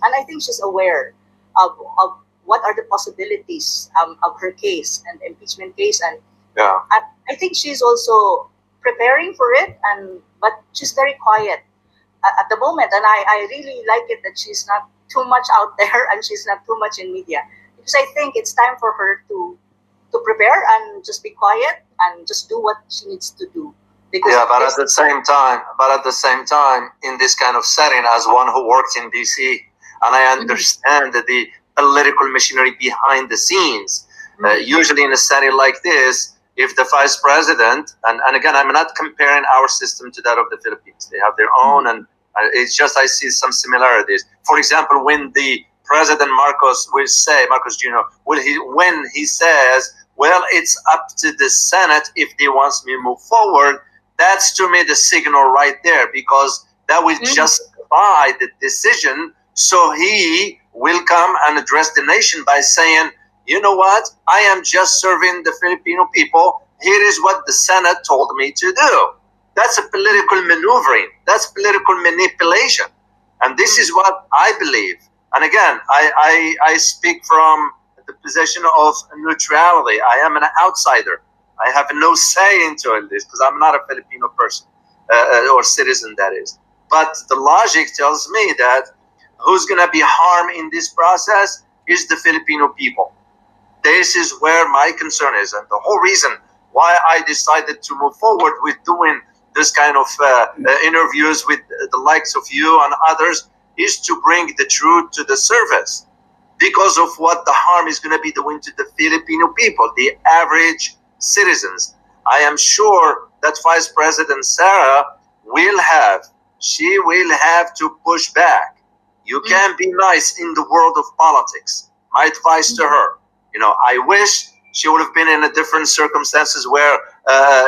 and I think she's aware of what are the possibilities of her case and impeachment case, and Yeah. I think she's also preparing for it, and but she's very quiet at the moment, and I really like it that she's not too much out there and she's not too much in media, because I think it's time for her to prepare and just be quiet and just do what she needs to do. Because Yeah, but at the same time, in this kind of setting, as one who works in DC, and I understand the political machinery behind the scenes, usually in a setting like this, if the vice president, and again, I'm not comparing our system to that of the Philippines, they have their own, and it's just I see some similarities. For example, when the President Marcos will say, Marcos Jr., when he says, well, it's up to the Senate if they want me to move forward, that's to me the signal right there, because that will justify the decision. So he will come and address the nation by saying, you know what, I am just serving the Filipino people. Here is what the Senate told me to do. That's a political maneuvering. That's political manipulation. And this is what I believe. And again, I speak from the position of neutrality. I am an outsider. I have no say into this because I'm not a Filipino person or citizen, that is. But the logic tells me that who's going to be harmed in this process is the Filipino people. This is where my concern is. And the whole reason why I decided to move forward with doing this kind of interviews with the likes of you and others is to bring the truth to the surface, because of what the harm is going to be doing to the Filipino people, the average citizens. I am sure that Vice President Sara she will have to push back. You can't be nice in the world of politics. My advice to her, I wish she would have been in a different circumstances where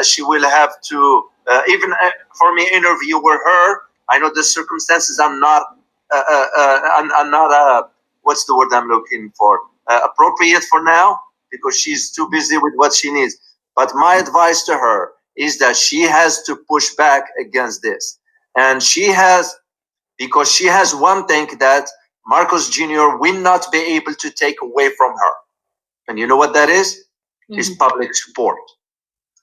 she will have to, even for me, interview with her. I know the circumstances are not, I'm not what's the word I'm looking for? Appropriate for now, because she's too busy with what she needs. But my advice to her is that she has to push back against this. And because she has one thing that Marcos Jr. will not be able to take away from her. And you know what that is? Is public support.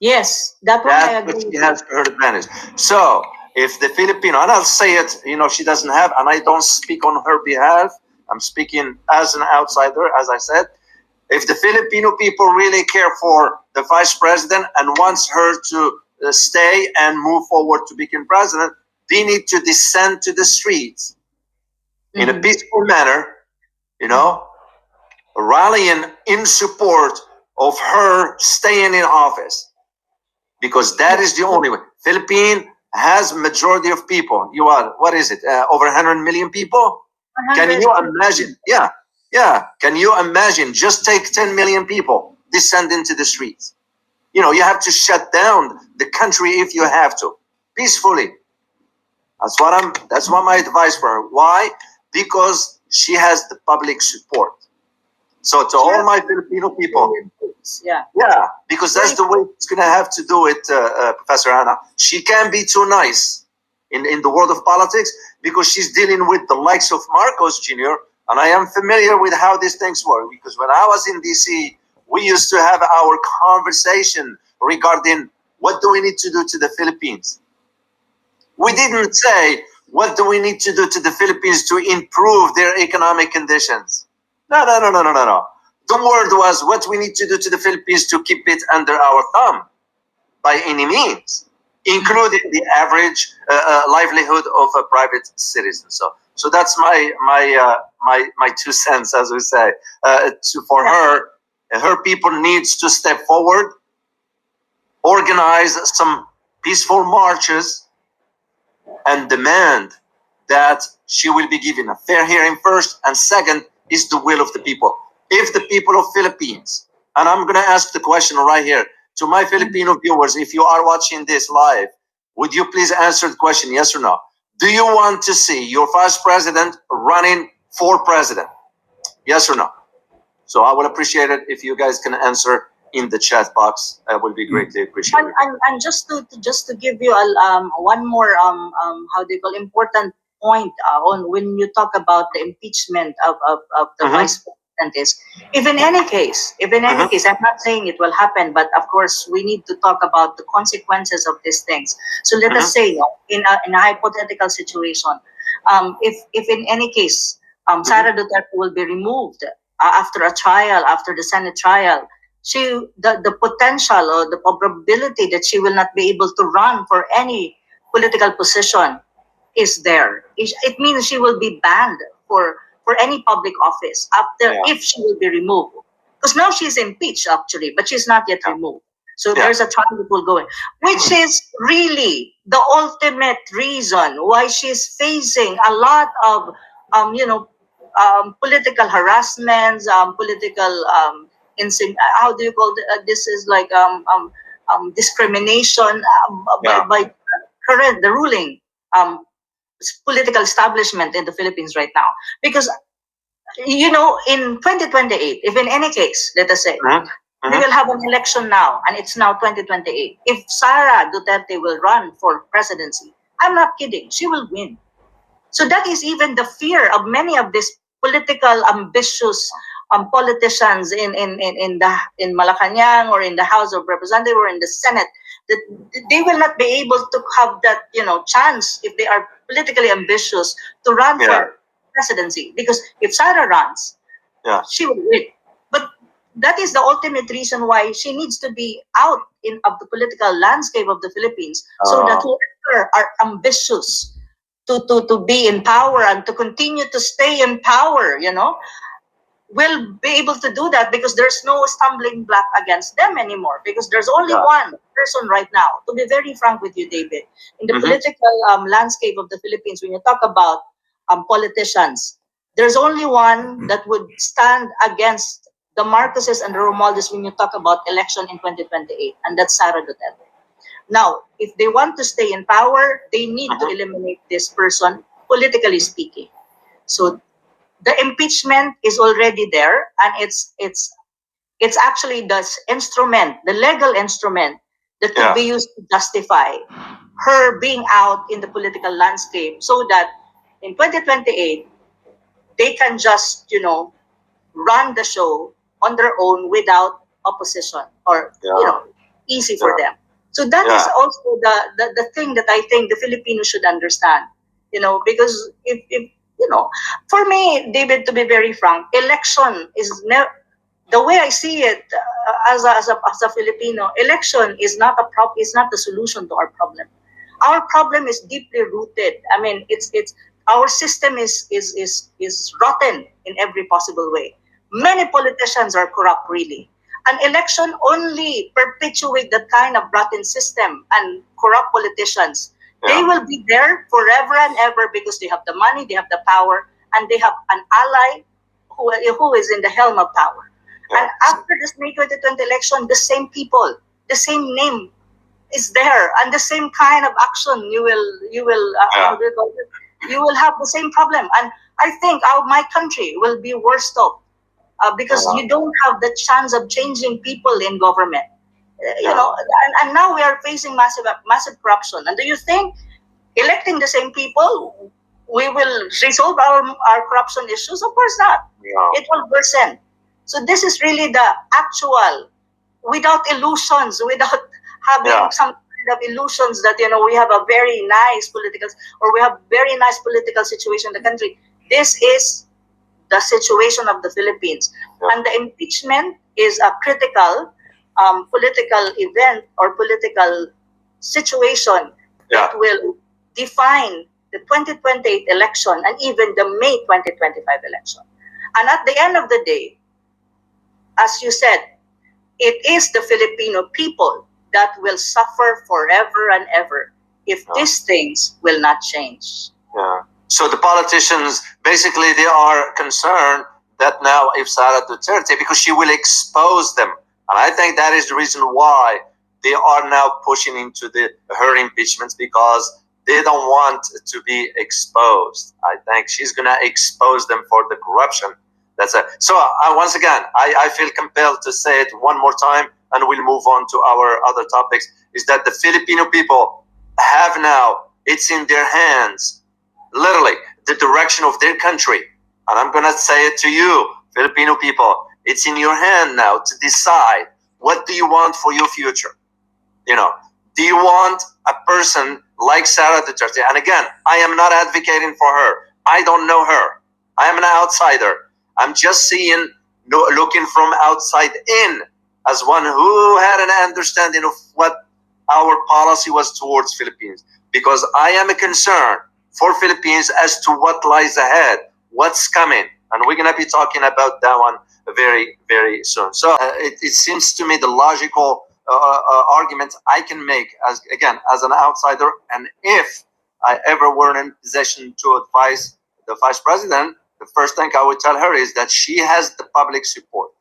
Yes, that one I agree. That's what she has her advantage. So if the Filipino, and I'll say it, she doesn't have, and I don't speak on her behalf, I'm speaking as an outsider, as I said. If the Filipino people really care for the vice president and wants her to stay and move forward to become president, they need to descend to the streets in a peaceful manner, rallying in support of her staying in office, because that is the only way. Philippines has majority of people. You are, what is it? Over 100 million people? Can you imagine? Yeah. Can you imagine? Just take 10 million people descend into the streets. You have to shut down the country if you have to, peacefully. That's what my advice for her. Why? Because she has the public support. So to all my Filipino people, yeah, because that's the way it's going to have to do it, Professor Anna. She can't be too nice in the world of politics, because she's dealing with the likes of Marcos Jr., and I am familiar with how these things work, because when I was in DC, we used to have our conversation regarding what do we need to do to the Philippines. We didn't say, what do we need to do to the Philippines to improve their economic conditions? No. The word was what we need to do to the Philippines to keep it under our thumb by any means, including the average livelihood of a private citizen. So that's my 2 cents, as we say. For her people needs to step forward, organize some peaceful marches, and demand that she will be given a fair hearing first, and second is the will of the people. If the people of Philippines, and I'm going to ask the question right here to my Filipino viewers, if you are watching this live, would you please answer the question, yes or no? Do you want to see your vice president running for president? Yes or no? So I would appreciate it if you guys can answer in the chat box. I will be greatly appreciated. And just to give you one more how do you call important point on when you talk about the impeachment of the vice president is, if in any case, I'm not saying it will happen, but of course we need to talk about the consequences of these things. So let us say, in a hypothetical situation, if in any case, Sara Duterte will be removed after a trial, after the Senate trial, the potential or the probability that she will not be able to run for any political position is there. It means she will be banned for any public office after if she will be removed. Because now she's impeached actually, but she's not yet removed. So there's a trial that will go in, which is really the ultimate reason why she's facing a lot of political harassments, political how do you call this is like discrimination by current the ruling political establishment in the Philippines right now. Because in 2028, if in any case, let us say, we will have an election now, and it's now 2028. If Sara Duterte will run for presidency, I'm not kidding, she will win. So that is even the fear of many of these political ambitious politicians in Malacanang or in the House of Representatives or in the Senate, that they will not be able to have that chance if they are politically ambitious to run for presidency. Because if Sara runs, she will win. But that is the ultimate reason why she needs to be out of the political landscape of the Philippines, so that whoever are ambitious to be in power and to continue to stay in power, will be able to do that, because there's no stumbling block against them anymore, because there's only one person right now, to be very frank with you, David, in the political landscape of the Philippines. When you talk about politicians, there's only one that would stand against the Marcoses and the Romualdez when you talk about election in 2028, and that's Sara Duterte. Now, if they want to stay in power, they need to eliminate this person, politically speaking. So the impeachment is already there, and it's actually the instrument, the legal instrument that could be used to justify her being out in the political landscape, so that in 2028 they can just run the show on their own without opposition, or easy for them. So that is also the thing that I think the Filipinos should understand. Because if for me, David, to be very frank, election is never, the way I see it, as a Filipino, election is not is not the solution to our problem. Our problem is deeply rooted. I mean, it's our system is rotten in every possible way. Many politicians are corrupt, really. An election only perpetuate that kind of rotten system and corrupt politicians. They will be there forever and ever, because they have the money, they have the power, and they have an ally who is in the helm of power. And after this May 2020 election, the same people, the same name is there, and the same kind of action you will you will have the same problem. And I think my country will be worse off, because you don't have the chance of changing people in government. And now we are facing massive corruption. And do you think electing the same people we will resolve our corruption issues? Of course not. It will worsen. So this is really the actual, without illusions, without having some kind of illusions that we have a very nice political, or we have very nice political situation in the country. This is the situation of the Philippines, and the impeachment is a critical political event or political situation that will define the 2028 election and even the May 2025 election. And at the end of the day, as you said, it is the Filipino people that will suffer forever and ever if these things will not change. So the politicians, basically, they are concerned that now if Sara Duterte, because she will expose them. And I think that is the reason why they are now pushing into her impeachments, because they don't want to be exposed. I think she's going to expose them for the corruption. That's it. So once again, I feel compelled to say it one more time, and we'll move on to our other topics, is that the Filipino people have now, it's in their hands, literally the direction of their country. And I'm going to say it to you, Filipino people. It's in your hand now to decide, what do you want for your future? You know, do you want a person like Sara Duterte? And again, I am not advocating for her. I don't know her. I am an outsider. I'm just seeing, looking from outside in, as one who had an understanding of what our policy was towards Philippines. Because I am a concern for Philippines as to what lies ahead, what's coming. And we're going to be talking about that one very, very soon. So it seems to me the logical argument I can make, as again, as an outsider, and if I ever were in position to advise the vice president, the first thing I would tell her is that she has the public support.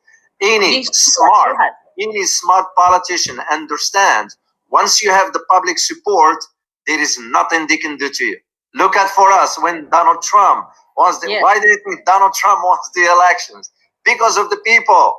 Any smart, any smart politician understands, once you have the public support, there is nothing they can do to you. Look at for us when Donald Trump wants the, why do you think Donald Trump wants the elections? Because of the people.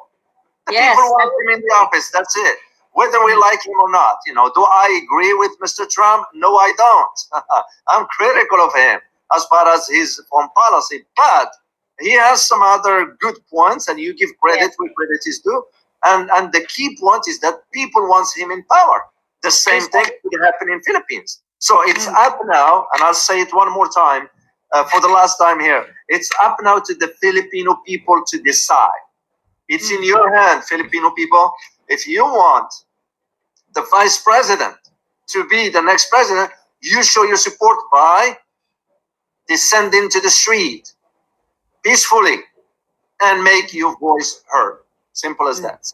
The people want him in the office. That's it. Whether we like him or not. You know, do I agree with Mr. Trump? No, I don't. I'm critical of him as far as his foreign policy, but he has some other good points, and you give credit where credit is due. And the key point is that people want him in power. The same thing could happen in Philippines. So it's up now, and I'll say it one more time for the last time here. It's up now to the Filipino people to decide. It's in your hand, Filipino people. If you want the vice president to be the next president, you show your support by descending to the street peacefully and make your voice heard. Simple as that.